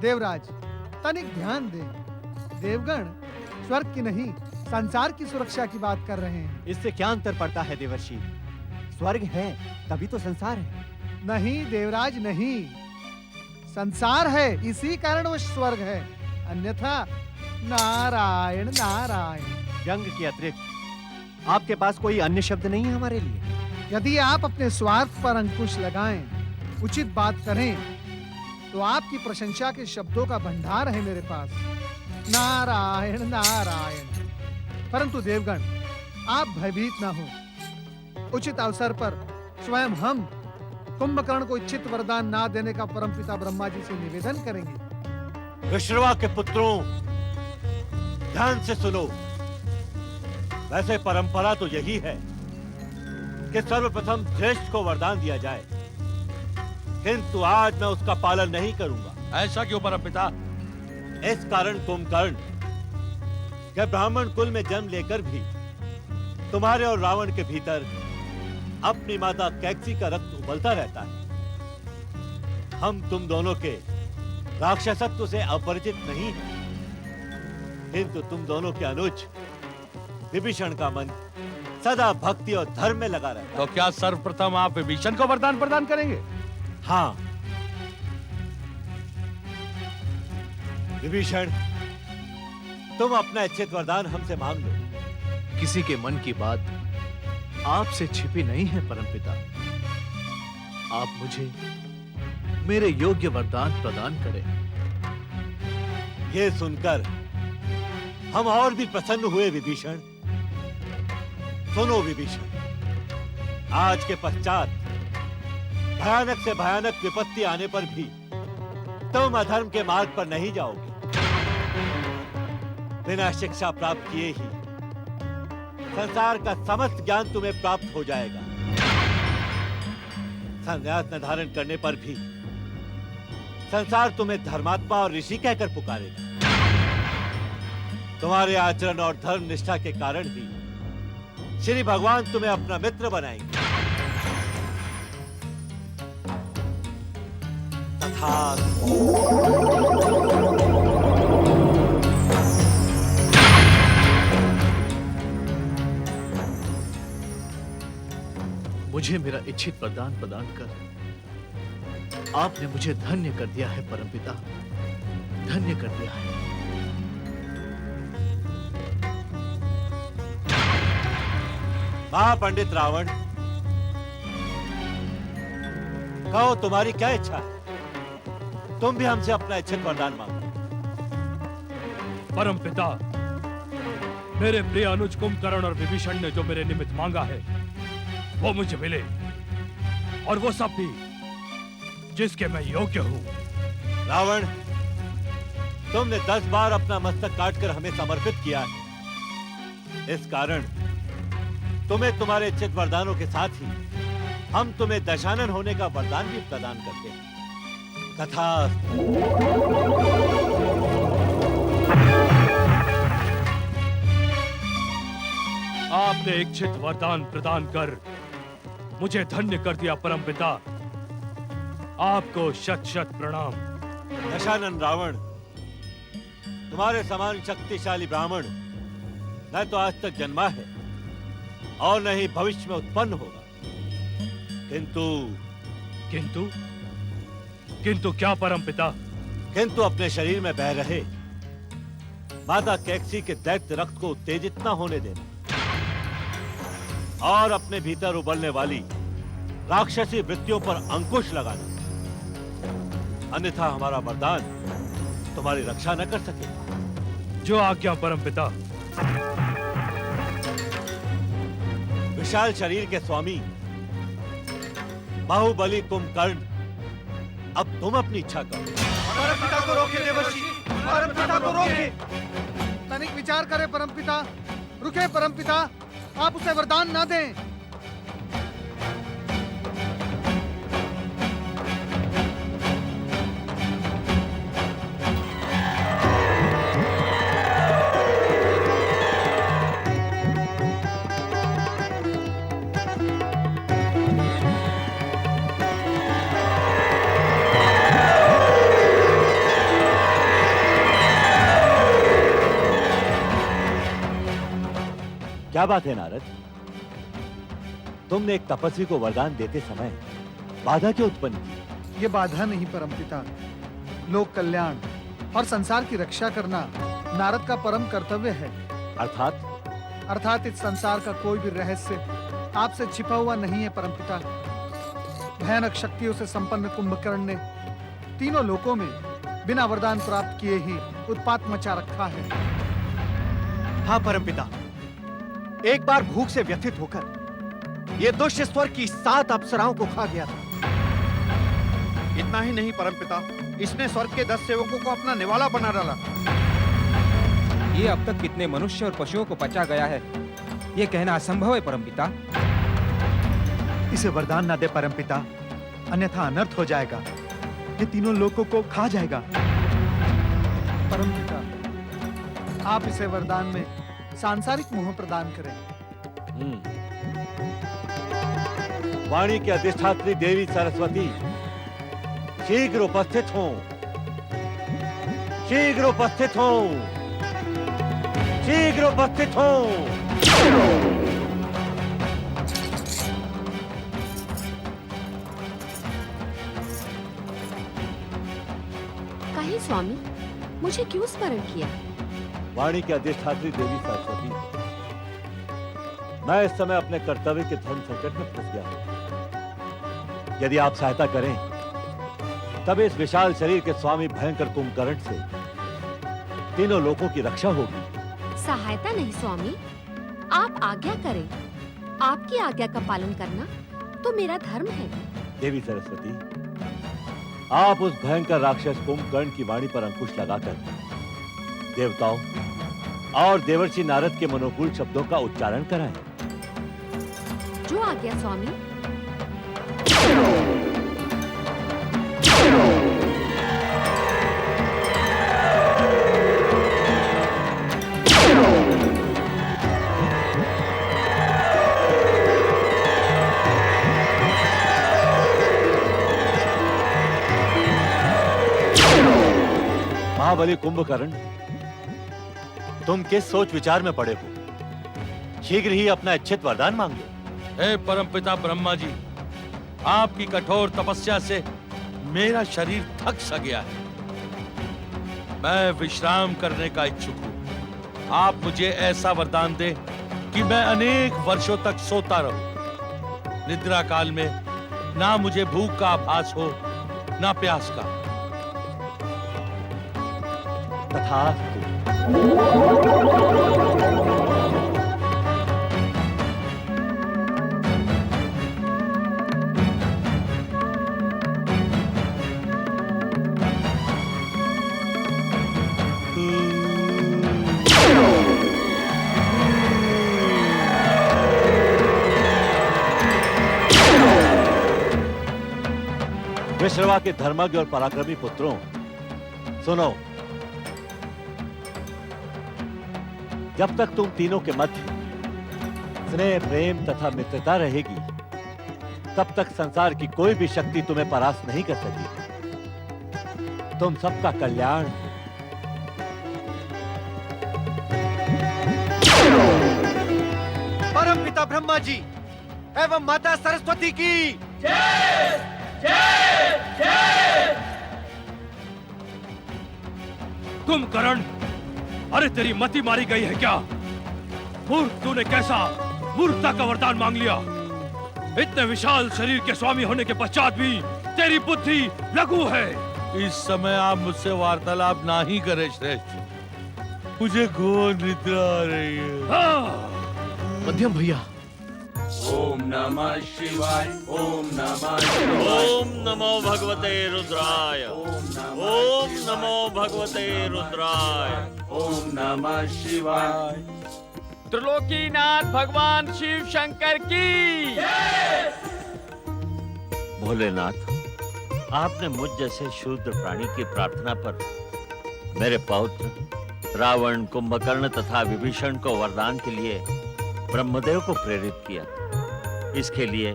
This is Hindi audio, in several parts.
देवराज, तनिक ध्यान दे। देवगण स्वर्ग की नहीं, संसार की सुरक्षा की बात कर रहे हैं। इससे क्या अंतर पड़ता है देवर्षि? स्वर्ग है तभी तो संसार है। नहीं देवराज नहीं, संसार है इसी कारण वो स्वर्ग है, अन्यथा नारायण नारायण। व्यंग के अतिरिक्त आपके पास कोई अन्य शब्द नहीं है हमारे लिए? यदि आप अपने स्वार्थ पर अंकुश लगाएं, उचित बात करें, तो आपकी प्रशंसा के शब्दों का भंडार है मेरे पास। नारायण नारायण। परंतु देवगण, आप भयभीत न हो। उचित अवसर पर स्वयं हम कुंभकर्ण को इच्छित वरदान ना देने का परमपिता ब्रह्मा जी से निवेदन करेंगे। विश्रवा के पुत्रों, ध्यान से सुनो। वैसे परंपरा तो यही है कि सर्वप्रथम ज्येष्ठ को वरदान दिया जाए, किंतु आज मैं उसका पालन नहीं करूंगा। ऐसा क्यों परमपिता? इस कारण कुंभकर्ण के ब्राह्मण कुल में जन्म लेकर भी तुम्हारे और रावण के भीतर अपनी माता कैकसी का रक्त उबलता रहता है। हम तुम दोनों के राक्षसत्व से अपरिचित नहीं है, किंतु तुम दोनों के अनुज विभीषण का मन सदा भक्ति और धर्म में लगा रहता है। तो क्या सर्वप्रथम आप विभीषण को वरदान प्रदान करेंगे? हाँ विभीषण, तुम अपना इच्छित वरदान हमसे मांग लो। किसी के मन की बात आपसे छिपी नहीं है परमपिता। आप मुझे मेरे योग्य वरदान प्रदान करें। ये सुनकर हम और भी प्रसन्न हुए विभीषण। सुनो विभीषण, आज के पश्चात भयानक से भयानक विपत्ति आने पर भी तुम अधर्म के मार्ग पर नहीं जाओगे। बिना शिक्षा प्राप्त किए ही संसार का समस्त ज्ञान तुम्हें प्राप्त हो जाएगा। संन्यास न धारण करने पर भी संसार तुम्हें धर्मात्मा और ऋषि कहकर पुकारेगा। तुम्हारे आचरण और धर्म निष्ठा के कारण ही श्री भगवान तुम्हें अपना मित्र बनाएंगे। मुझे मेरा इच्छित वरदान प्रदान कर आपने मुझे धन्य कर दिया है परमपिता, धन्य कर दिया है। महापंडित रावण, कहो तुम्हारी क्या इच्छा है? तुम भी हमसे अपना इच्छित वरदान मांगो। परमपिता, मेरे प्रिय अनुज कुंभकर्ण और विभीषण ने जो मेरे निमित्त मांगा है वो मुझे मिले, और वो सब भी जिसके मैं योग्य हूं। रावण, तुमने 10 बार अपना मस्तक काटकर हमें समर्पित किया है। इस कारण तुम्हें तुम्हारे इच्छित वरदानों के साथ ही हम तुम्हें दशानन होने का वरदान भी प्रदान करते हैं। कथा आपने इच्छित वरदान प्रदान कर मुझे धन्य कर दिया परमपिता। आपको शत शत प्रणाम। दशानन रावण, तुम्हारे समान शक्तिशाली ब्राह्मण न तो आज तक जन्मा है और न ही भविष्य में उत्पन्न होगा। किंतु किंतु किंतु क्या परमपिता? किंतु अपने शरीर में बह रहे माता कैकसी के दैत्य रक्त को उत्तेजित न होने देना और अपने भीतर उबलने वाली राक्षसी वृत्तियों पर अंकुश लगाना, अन्यथा हमारा वरदान तुम्हारी रक्षा न कर सकेगा। जो आज्ञा परमपिता। विशाल शरीर के स्वामी बाहुबली कुंभकर्ण, अब तुम अपनी इच्छा करो। परमपिता को रोके देवर्षि, परमपिता को रोके। तनिक विचार करे परमपिता, रुके परमपिता, आप उसे वरदान ना दें। क्या बात है नारद? तुमने एक तपस्वी को वरदान देते समय बाधा क्यों उत्पन्न की? ये बाधा नहीं परमपिता, लोक कल्याण और संसार की रक्षा करना नारद का परम कर्तव्य है। अर्थात इस संसार का कोई भी रहस्य आपसे छिपा हुआ नहीं है परमपिता। भयानक शक्तियों से संपन्न कुंभकर्ण ने तीनों लोकों में बिना वरदान प्राप्त किए ही उत्पात मचा रखा है। हाँ परमपिता, एक बार भूख से व्यथित होकर ये दुष्ट स्वर्ग की 7 अप्सराओं को खा गया था। इतना ही नहीं परमपिता, इसने स्वर्ग के 10 सेवकों को अपना निवाला बना डाला। ये अब तक कितने मनुष्य और पशुओं को पचा गया है, ये कहना असंभव है परमपिता। इसे वरदान ना दे परमपिता, अन्यथा अनर्थ हो जाएगा। ये तीनों लोगों को खा जाएगा। परमपिता, आप इसे वरदान में सांसारिक मोह प्रदान करें। वाणी की अधिष्ठात्री देवी सरस्वती शीघ्र उपस्थित हो, शीघ्र उपस्थित हो, शीघ्र उपस्थित हो। कहे स्वामी, मुझे क्यों स्मरण किया? वाणी की अधिष्ठात्री देवी सरस्वती, मैं इस समय अपने कर्तव्य के धर्म संकट में फंस गया हूं। यदि आप सहायता करें तब इस विशाल शरीर के स्वामी भयंकर कुंभकर्ण से तीनों लोगों की रक्षा होगी। सहायता नहीं स्वामी, आप आज्ञा करें। आपकी आज्ञा का पालन करना तो मेरा धर्म है। देवी सरस्वती, आप उस भयंकर राक्षस कुंभकर्ण की वाणी पर अंकुश लगाकर देवताओं और देवर्षि नारद के मनोकूल शब्दों का उच्चारण कराएं। जो आज्ञा स्वामी। महाबली कुंभकर्ण, तुम किस सोच विचार में पड़े हो? शीघ्र ही अपना इच्छित वरदान मांग लो। हे परमपिता ब्रह्मा जी, आपकी कठोर तपस्या से मेरा शरीर थक सा गया है। मैं विश्राम करने का इच्छुक हूँ। आप मुझे ऐसा वरदान दें कि मैं अनेक वर्षों तक सोता रहूं। निद्रा काल में ना मुझे भूख का आभास हो, ना प्यास का। तथास्तु। विश्रवा के धर्मज्ञ और पराक्रमी पुत्रों, सुनो। जब तक तुम तीनों के मध्य स्नेह, प्रेम तथा मित्रता रहेगी, तब तक संसार की कोई भी शक्ति तुम्हें परास्त नहीं कर सकेगी। तुम सबका कल्याण परम पिता ब्रह्मा जी एवं माता सरस्वती की कुंभकर्ण, अरे तेरी मति मारी गई है क्या? मूर्ख, तूने कैसा मूर्खता का वरदान मांग लिया? इतने विशाल शरीर के स्वामी होने के पश्चात भी तेरी बुद्धि लघु है। इस समय आप मुझसे वार्तालाप ना ही करें श्रेष्ठ, मुझे घोर निद्रा आ रही है। मध्यम भैया, ओम नमः शिवाय, ओम नमः शिवाय, ओम नमो भगवते रुद्राय, ओम नमो भगवते रुद्राय, ओम नमः शिवाय। त्रिलोकीनाथ भगवान शिव शंकर की। भोलेनाथ, आपने मुझ जैसे शूद्र प्राणी की प्रार्थना पर मेरे पौत्र रावण, कुंभकर्ण तथा विभीषण को वरदान के लिए ब्रह्मदेव को प्रेरित किया। इसके लिए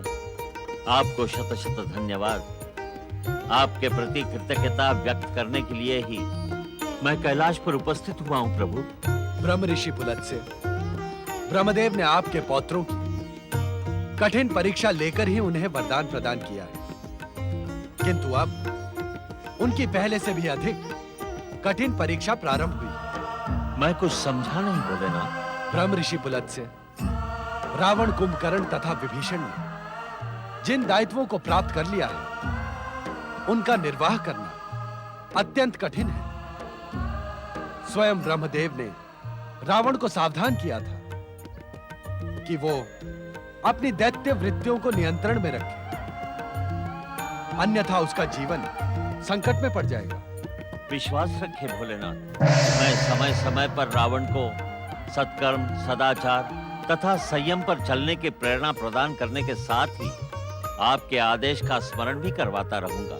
आपको शत शत धन्यवाद। आपके प्रति कृतज्ञता व्यक्त करने के लिए ही मैं कैलाश पर उपस्थित हुआ हूँ प्रभु। ब्रह्म ऋषि पुलत्स्य, ब्रह्मदेव ने आपके पौत्रों की कठिन परीक्षा लेकर ही उन्हें वरदान प्रदान किया है, किंतु अब उनकी पहले से भी अधिक कठिन परीक्षा प्रारंभ हुई। मैं कुछ समझा नहीं भोलेनाथ। ब्रह्म ऋषि पुलत्स्य, रावण, कुंभकर्ण तथा विभीषण ने जिन दायित्वों को प्राप्त कर लिया है, उनका निर्वाह करना अत्यंत कठिन है। स्वयं ब्रह्मदेव ने रावण को सावधान किया था कि वो अपनी दैत्य वृत्तियों को नियंत्रण में रखे, अन्यथा उसका जीवन संकट में पड़ जाएगा। विश्वास रखे भोलेनाथ, मैं समय समय पर रावण को सत्कर्म, सदाचार तथा संयम पर चलने की प्रेरणा प्रदान करने के साथ ही आपके आदेश का स्मरण भी करवाता रहूंगा।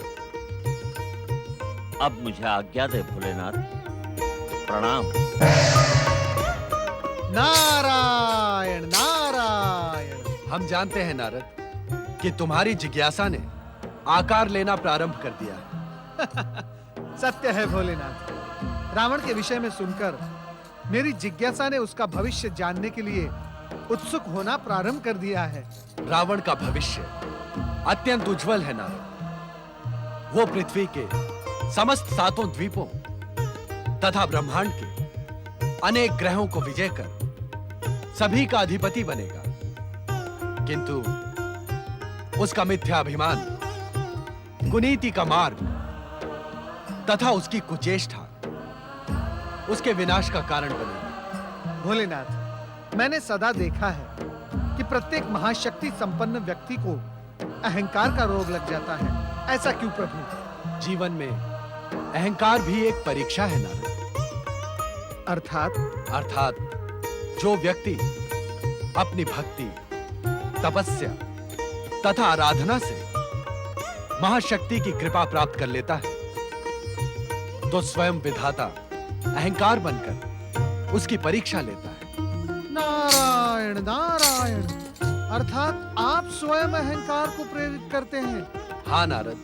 अब मुझे आज्ञा दे भोलेनाथ। प्रणाम। नारायण नारायण। हम जानते हैं नारद कि तुम्हारी जिज्ञासा ने आकार लेना प्रारंभ कर दिया है। सत्य है भोलेनाथ, रावण के विषय में सुनकर मेरी जिज्ञासा ने उसका भविष्य जानने के लिए उत्सुक होना प्रारंभ कर दिया है। रावण का भविष्य अत्यंत उज्जवल है नारद। वो पृथ्वी के समस्त 7 द्वीपों तथा ब्रह्मांड के अनेक ग्रहों को विजय कर सभी का अधिपति बनेगा, किंतु उसका मिथ्याभिमान, कुनीति का मार्ग तथा उसकी कुचेष्टा उसके विनाश का कारण बनेगी। भोलेनाथ, मैंने सदा देखा है कि प्रत्येक महाशक्ति संपन्न व्यक्ति को अहंकार का रोग लग जाता है। ऐसा क्यों प्रभु? जीवन में अहंकार भी एक परीक्षा है नारद। अर्थात जो व्यक्ति अपनी भक्ति, तपस्या तथा आराधना से महाशक्ति की कृपा प्राप्त कर लेता है, तो स्वयं विधाता अहंकार बनकर उसकी परीक्षा लेता है। नारायण नारायण। अर्थात आप स्वयं अहंकार को प्रेरित करते हैं? हाँ नारद,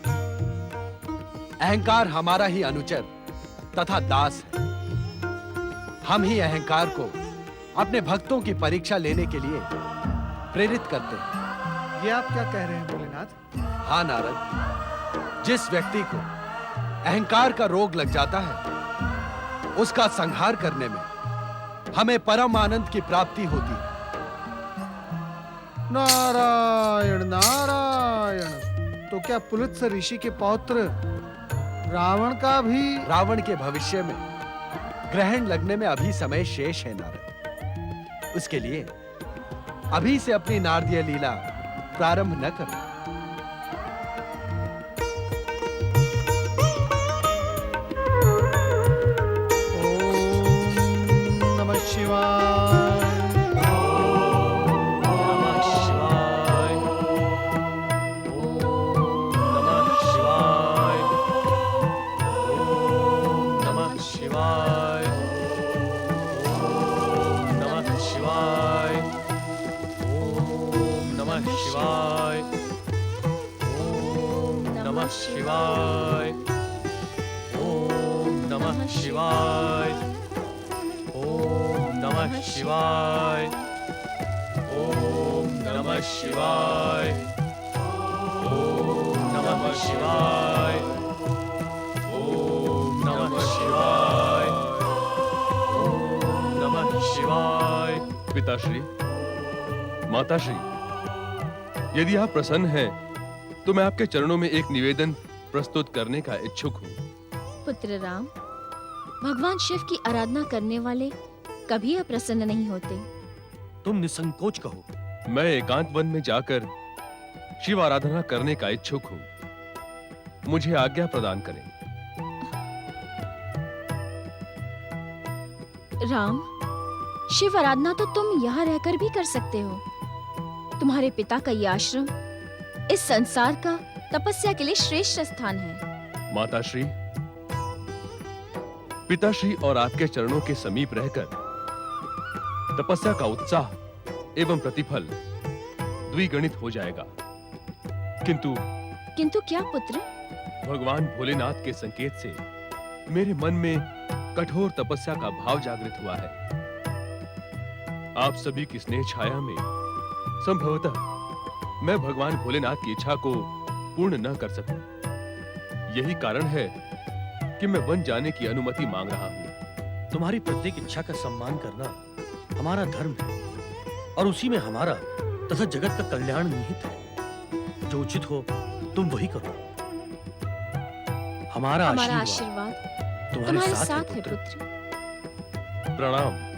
अहंकार हमारा ही अनुचर तथा दास है। हम ही अहंकार को अपने भक्तों की परीक्षा लेने के लिए प्रेरित करते हैं। ये आप क्या कह रहे हैं भोलेनाथ? हाँ नारद, जिस व्यक्ति को अहंकार का रोग लग जाता है, उसका संहार करने में हमें परम आनंद की प्राप्ति होती है। नारायण नारायण। तो क्या पुलत्स्य ऋषि के पौत्र रावण का भी? रावण के भविष्य में ग्रहण लगने में अभी समय शेष है नारद। उसके लिए अभी से अपनी नारदीय लीला प्रारंभ न करो। ओम नमः शिवाय। शिवाय। ओम नमः शिवाय। ओम नमः शिवाय। ओम नमः शिवाय। ओम नमः शिवाय। ओम नमः शिवाय। ओम नमः शिवाय। पिताश्री, माताश्री, यदि आप प्रसन्न हैं तो मैं आपके चरणों में एक निवेदन प्रस्तुत करने का इच्छुक हूँ। पुत्र राम, भगवान शिव की आराधना करने वाले कभी अप्रसन्न नहीं होते। तुम निसंकोच कहो। मैं एकांत वन में जाकर शिव आराधना करने का इच्छुक हूँ। मुझे आज्ञा प्रदान करें। राम, शिव आराधना तो तुम यहाँ रहकर भी कर सकते हो। तुम्हारे पिता का यह आश्रम इस संसार का तपस्या के लिए श्रेष्ठ स्थान है। माताश्री, पिताश्री और आपके चरणों के समीप रहकर तपस्या का उत्साह एवं प्रतिफल द्विगुणित हो जाएगा। किंतु क्या पुत्र? भगवान भोलेनाथ के संकेत से मेरे मन में कठोर तपस्या का भाव जागृत हुआ है। आप सभी की स्नेह छाया में संभवतः मैं भगवान भोलेनाथ की इच्छा को पूर्ण न कर सकूं। यही कारण है कि मैं वन जाने की अनुमति मांग रहा हूं। तुम्हारी प्रत्येक इच्छा का सम्मान करना हमारा धर्म है और उसी में हमारा तथा जगत का कल्याण निहित है। जो उचित हो तुम वही करो। हमारा हमारा आशीर्वाद आशीर्वाद तुम्हारे तुम्हारे साथ साथ है है पुत्र। पुत्र। प्रणाम।